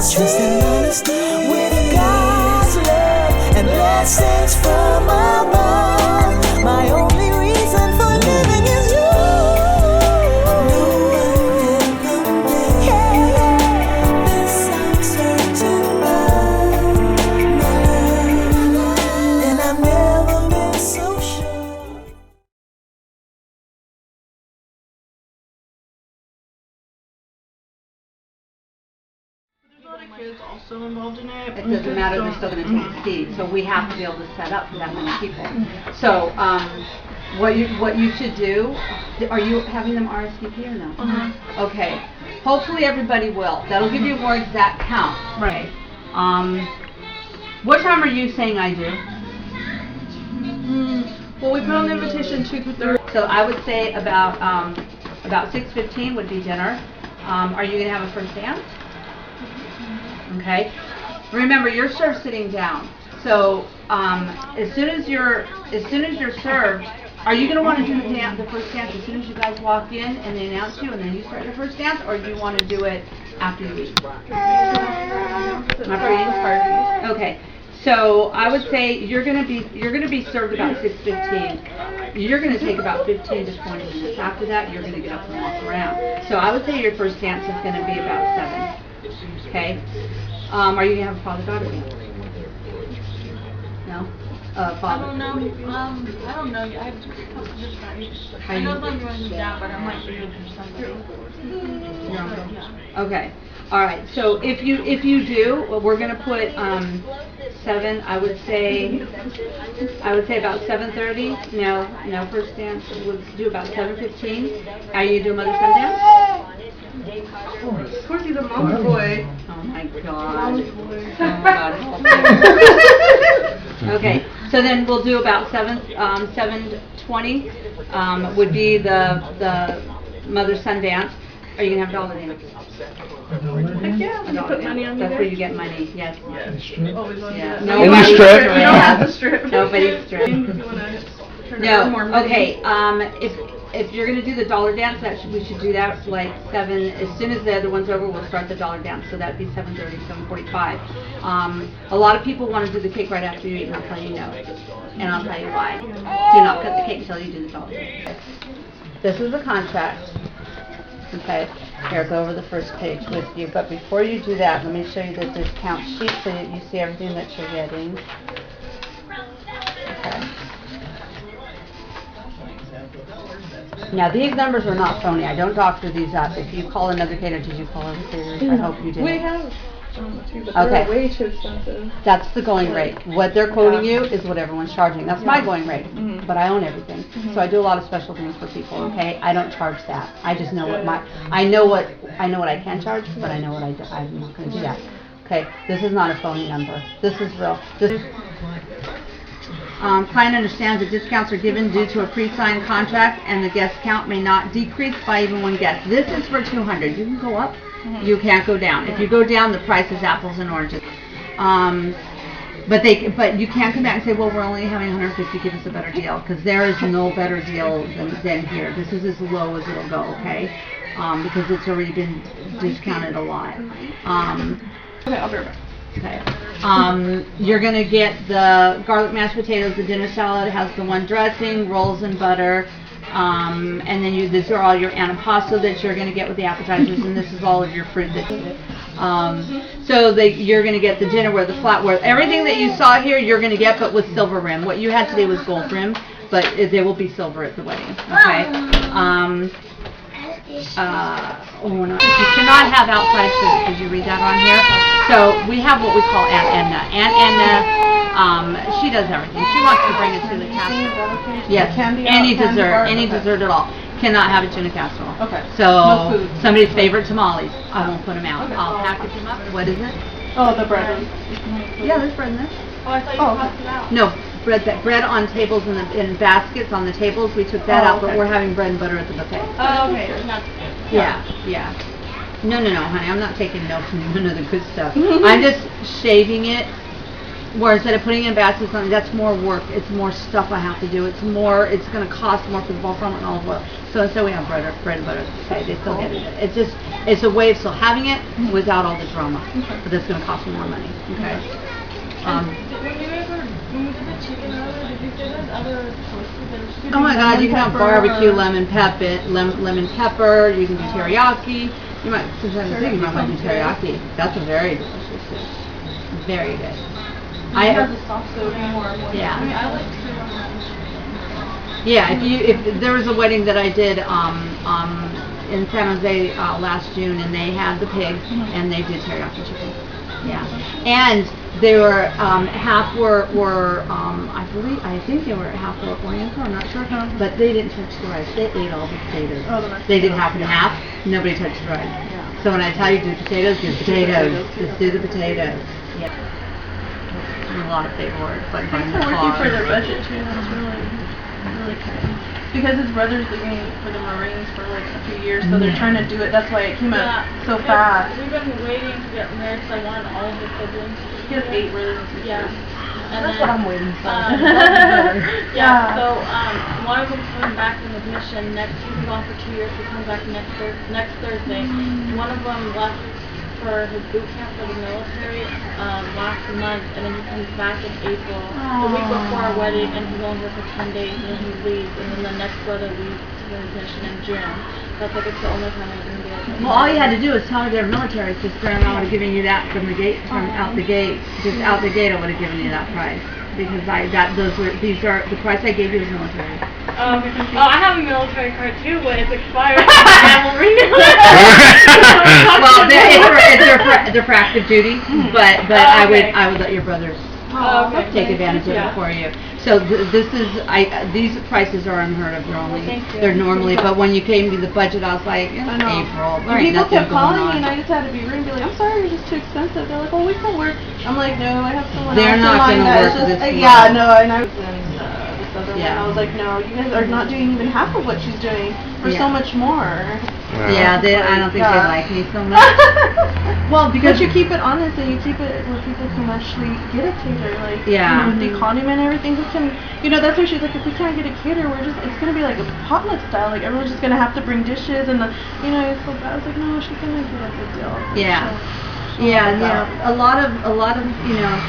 trust and honest, with God's love and blessings from above. My only reason for living is you. No one can compare this uncertain love, my love, and I've never been so sure. Kids also involved in it. It doesn't matter, they're still going to take seed, so we have to be able to set up for that many people. So, what you should do, are you having them RSVP or no? Okay, hopefully everybody will. That'll give you a more exact count. Right. What time are you saying I do? Well, we put on the invitation 2 through 3. So I would say about 6:15 would be dinner. Are you going to have a first dance? Okay. Remember, you're served sitting down. So as soon as you're served, are you going to want to do the first dance as soon as you guys walk in and they announce you and then you start the first dance, or do you want to do it after you eat? After eating? Okay. So I would say you're going to be served about 6:15. You're going to take about 15 to 20 minutes. After that, you're going to get up and walk around. So I would say your first dance is going to be about 7. Okay. Are you going to have a father-daughter dance? No? Father. I don't know. I don't know. I have a couple of just friends. I know I'm running down, but I might be able to do something. Your uncle? Yeah. Okay. All right. So if you do, well, we're going to put 7. I would say about 7:30. No, first dance. We'll do about 7:15. Are you doing mother-son dance? Of course, he's a mama's boy. Oh my God. Oh God. Okay. So then we'll do about 7:20. Would be the mother-son dance. Are you gonna have dollar dance? Heck yeah, you put money on That's you where guys. you get money. Yes. Always on Yeah. that. Nobody's strip? We don't have the strip. Nobody's strip. If you wanna turn it over more No. money. Okay. If you're gonna do the dollar dance, we should do that like 7. As soon as the other one's over, we'll start the dollar dance. So that'd be 7:30, 7:45. A lot of people want to do the cake right after you eat, and I'll tell you no. And I'll tell you why. Do not cut the cake until you do the dollar dance. This is the contract. Okay. Here, go over the first page with you. But before you do that, let me show you the discount sheet so that you see everything that you're getting. Okay. Now these numbers are not phony. I don't doctor these up. If you call another caterer, did you call other caterers? I hope you did. We have too, but Okay. they're way too expensive. That's the going rate. What they're quoting you is what everyone's charging. That's my going rate. But I own everything. So I do a lot of special things for people, okay? I don't charge that. I just know what I know what I can charge, but I know what I'm not going to do that. Okay? This is not a phony number. This is real. Client understands that discounts are given due to a pre-signed contract and the guest count may not decrease by even 1 guest. This is for 200. You can go up. You can't go down. If you go down, the price is apples and oranges. But you can't come back and say, well, we're only having 150. Give us a better deal, because there is no better deal than here. This is as low as it'll go, okay? Because it's already been discounted a lot. Okay, I'll be right back. Okay. You're gonna get the garlic mashed potatoes, the dinner salad has the one dressing, rolls and butter, and then these are all your antipasto that you're gonna get with the appetizers, and this is all of your fruit that you're gonna get the dinner with the flatware. Everything that you saw here, you're gonna get, but with silver rim. What you had today was gold rim, but there will be silver at the wedding. Okay. You cannot have outside food. Did you read that on here? So we have what we call Aunt Edna. Aunt Edna, she does everything. She wants to bring it to the casserole. Yes, any dessert at all. Cannot have it in a casserole. Okay. So No food. somebody's favorite tamales. I won't put them out. I'll package them up. What is it? Oh, the bread. Yeah, there's bread in there. Oh, I thought you passed it out. No, bread on tables in baskets on the tables. We took that out, but okay. we're having bread and butter at the buffet. Oh, okay. Yeah. No, honey, I'm not taking milk from none of the good stuff. I'm just shaving it where instead of putting in baskets, that's more work. It's more stuff I have to do. It's going to cost more for the balsamic and olive oil. So instead we have bread and butter. Okay, they still get it. It's a way of still having it without all the drama. But that's going to cost me more money. Okay. When we did the chicken earlier, did you give us other choices? Oh my God, you can have barbecue, lemon pepper. You can do teriyaki. You might want to do teriyaki. That's a very delicious dish. Very good. I have the soft soda more. Yeah. I mean, I like to. Yeah, if there was a wedding that I did in San Jose last June, and they had the pig, and they did teriyaki chicken. Yeah, and they were half were I think they were half were Oriental. I'm not sure, but they didn't touch the rice. They ate all the potatoes. They did half and half. Nobody touched the rice. Yeah. So when I tell you do potatoes, do potatoes. Just do the potatoes. Yeah. A lot of paperwork, but Thanks for working for their budget too. That's really kind. Because his brother's leaving for the Marines for like a few years, so they're trying to do it. That's why it came out so fast. We've been waiting to get married because I wanted all of his siblings. He has 8 brothers and sisters. Yeah. And That's then, what I'm waiting for. yeah. So one of them's coming back from his mission next. He's been gone for 2 years. He comes back next Thursday. One of them left for his boot camp for the military last month, and then he comes back in April, the week before our wedding, and he's only here for 10 days, and then he leaves, and then the next brother leaves to his mission in June. That's like it's the only time I'm going to be able to. Well, all you had to do was tell me they're military sister, and I would have given you that from the gate, out the gate. Just out the gate, I would have given you that price because these are the price I gave you is military. I have a military card too, but it's expired. I will renew it. Well, they're for active duty, but I would let your brothers take advantage of it for you. So these prices are unheard of. They're normally, but when you gave me the budget, I was like, April. And people kept calling me, and I just had to be rude and be like, I'm sorry, you're just too expensive. They're like, well, we can work. I'm like, no, I have someone else in line that is just, yeah, no, and I was in this other one. I was like, no, you guys are not doing even half of what she's doing for so much more. Yeah, I don't think they like me so much. Well, because you keep it honest and you keep it where people can actually get a caterer, like with the economy and everything. We can, that's where she's like, if we can't get a caterer, it's gonna be like a potluck style. Like everyone's just gonna have to bring dishes and it's so bad. I was like, no, she's gonna get a good deal. Yeah. A lot of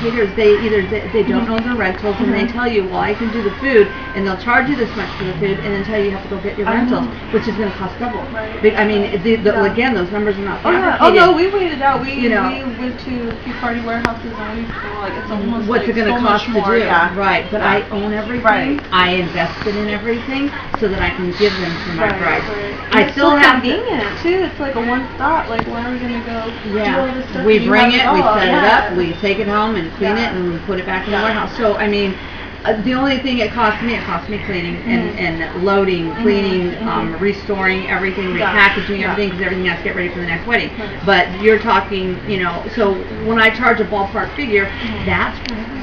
caterers, they don't know their rentals, and they tell you, well, I can do the food, and they'll charge you this much for the food, and then tell you have to go get your rentals, which is going to cost double. Right. I mean, again, those numbers are not fabricated. Oh no, we weighed it out. We went to a few party warehouses, and we feel like it's almost what's it going to cost to do? Yeah. Right, but I own everything. Right. I invested in everything so that I can give them to my bride. I still have convenient too. It's like a one stop. Like, where are we going to go do all this stuff? We bring it, we set it up, we take it home and clean it, and we put it back in the warehouse. So, I mean, the only thing it cost me cleaning and loading, cleaning, restoring everything, repackaging everything, because everything has to get ready for the next wedding. But you're talking, so when I charge a ballpark figure, that's for everything.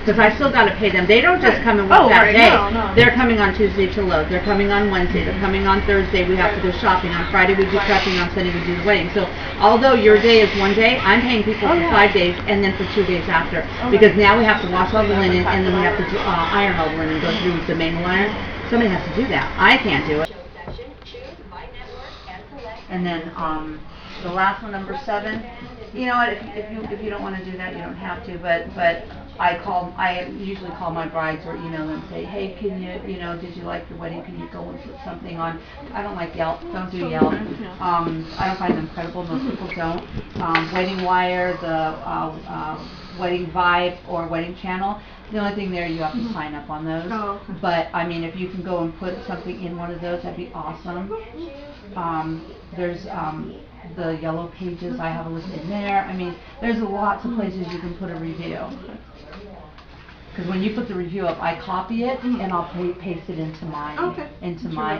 Because I still got to pay them. They don't just come and work that day. No. They're coming on Tuesday to load. They're coming on Wednesday. They're coming on Thursday. We have to go shopping. On Friday we do prepping. On Sunday we do the wedding. So although your day is one day, I'm paying people for 5 days and then for 2 days after. Because now we have to wash all the linen and then we have to iron all the linen, go through the manual iron. Somebody has to do that. I can't do it. And then the last one, number 7. You know what? If you don't want to do that, you don't have to. But I usually call my brides or email them and say, hey, can you did you like your wedding? Can you go and put something on? I don't like Yelp. Don't do Yelp. I don't find them credible. Most people don't. Wedding Wire, the Wedding Vibe, or Wedding Channel. The only thing there, you have to sign up on those. Oh, okay. But I mean, if you can go and put something in one of those, that'd be awesome. There's the yellow pages. I have a list in there. I mean, there's lots of places you can put a review. Because when you put the review up, I copy it and I'll paste it into my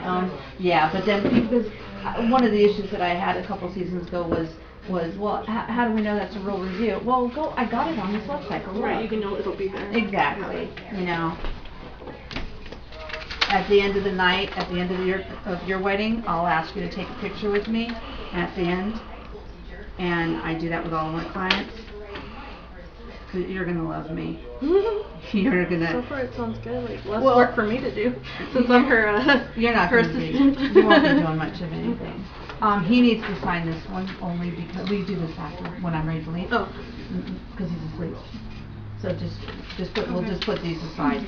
own. Yeah, but then because one of the issues that I had a couple seasons ago was well, how do we know that's a real review? Well, I got it on this website. Right, you can know it'll be there. Exactly. At the end of the night, at the end of your wedding, I'll ask you to take a picture with me at the end, and I do that with all of my clients. So you're gonna love me. You're gonna. So far it sounds good. Like less Well, work for me to do since I'm her. You're not her gonna be. assistant. You won't be doing much of anything. He needs to sign this one only because we do this after when I'm ready to leave. Oh. Because he's asleep. So we'll just put these aside.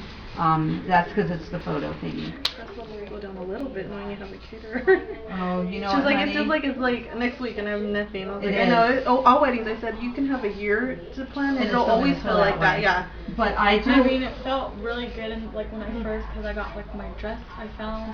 That's because it's the photo thingy. That's when we go down a little bit knowing you have a caterer. Oh, you know She's what, like, honey? it's like next week and I have nothing. I was It like, I know. is. All weddings, I said, you can have a year to plan and it's it'll still always gonna feel like that, way. yeah. But I do. I mean, it felt really good, and like when I first, because I got like my dress, I found,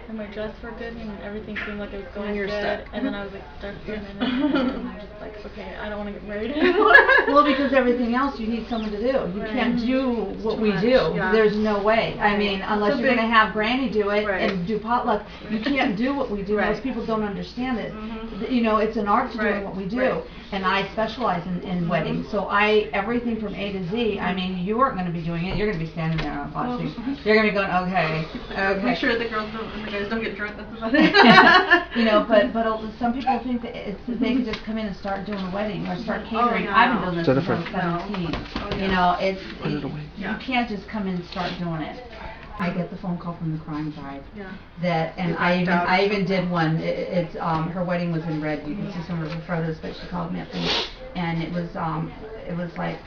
and my dress for good, and everything seemed like it was going you're good. stuck. And then I was like stuck for a minute, and I'm just like, okay, I don't want to get married anymore. Well, because everything else you need someone to do. You Right. can't do what Too we much, do. yeah. There's no way. I mean, unless So you're big- gonna have Granny do it Right. and do potluck, you can't do what we do. Right. Most people don't understand it. You know, it's an art to doing Right. what we do. Right. And I specialize in weddings, so everything from A to Z. I mean, you aren't gonna be doing it. You're gonna be standing there watching. You're gonna be going, okay. Make sure the girls don't and the guys don't get drunk. That's about it. You know, but some people think that they can just come in and start doing a wedding or start catering. no. I've been doing this since I was No. 17. Oh, yeah. You know, it's Yeah. you can't just come in and start doing it. I get the phone call from the crime bride. Yeah. That, and You I backed out. even did one. It's her wedding was in red. You can see some of her photos, but she called me up and it was like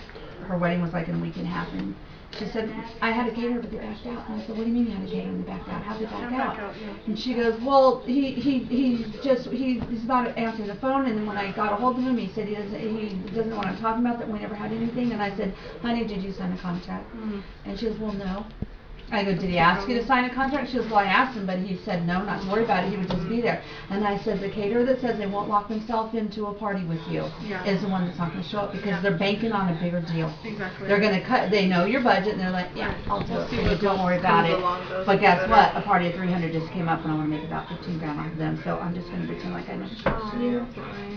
her wedding was like in a week and a half, and she said, I had a caterer, but they backed out. And I said, what do you mean you had a caterer and they backed out? How'd they back out? And she goes, well, he's not answering the phone, and then when I got a hold of him, he said he doesn't know what I'm talking about, that we never had anything. And I said, honey, did you sign a contract? And she goes, well, no. I go, did he ask you to sign a contract? She goes, well, I asked him, but he said no, not to worry about it, he would just be there. And I said, the caterer that says they won't lock themselves into a party with you Yeah. is the one that's not going to show up, because Yeah. they're banking on a bigger deal. Exactly. They're going to cut, they know your budget, and they're like, yeah, I'll do We'll it see for you, what don't worry comes about it. along, though, But so guess better. what? A party of 300 just came up, and I want to make about 15 grand off of them, so I'm just going to pretend like I never spoke to you.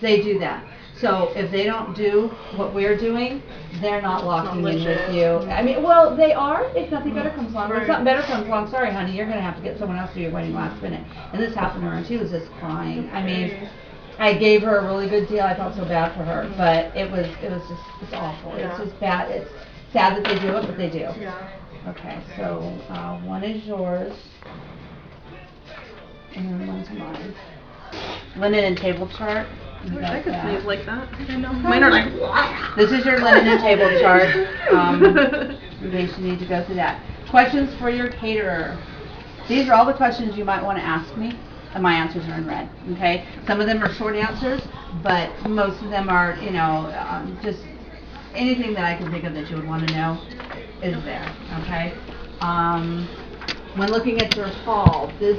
They do that. So if they don't do what we're doing, they're not locking in legit. with you. I mean, well, they are if nothing better comes along. If Right. something better comes along, sorry, honey, you're going to have to get someone else to do your wedding last minute. And this happened to her, and she was just crying. I mean, I gave her a really good deal. I felt so bad for her, but it was just, it's awful. Yeah. It's just bad. It's sad that they do it, but they do. Yeah. Okay, so one is yours, and then one's mine. Linen and table chart. I You wish I got could that. sneeze like that. I know. Mine are like. This is your linen and table chart, in case you need to go through that. Questions for your caterer. These are all the questions you might want to ask me, and my answers are in red, okay? Some of them are short answers, but most of them are, you know, just anything that I can think of that you would want to know is there, okay? When looking at your hall, this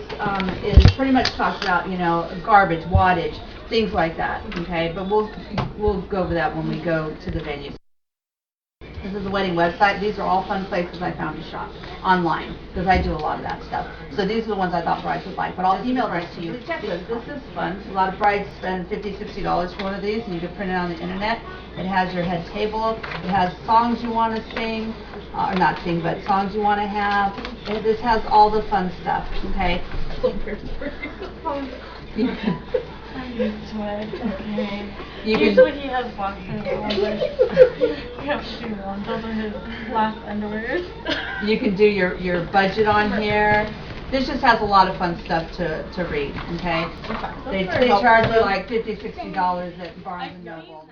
is pretty much talks about, you know, garbage, wattage, things like that, okay? But we'll go over that when we go to the venue. This is the wedding website. These are all fun places I found to shop online, because I do a lot of that stuff. So these are the ones I thought brides would like, but I'll email those to you. Check this. This is fun. A lot of brides spend $50, $60 for one of these, and you can print it on the internet. It has your head table. It has songs you want to sing, or not sing, but songs you want to have. This has all the fun stuff, okay? Okay. You Usually can, he has boxes. We have to do one. Those are his last underwears. you can do your budget on here. This just has a lot of fun stuff to read, okay? They charge you like $50, $60 at Barnes & Noble.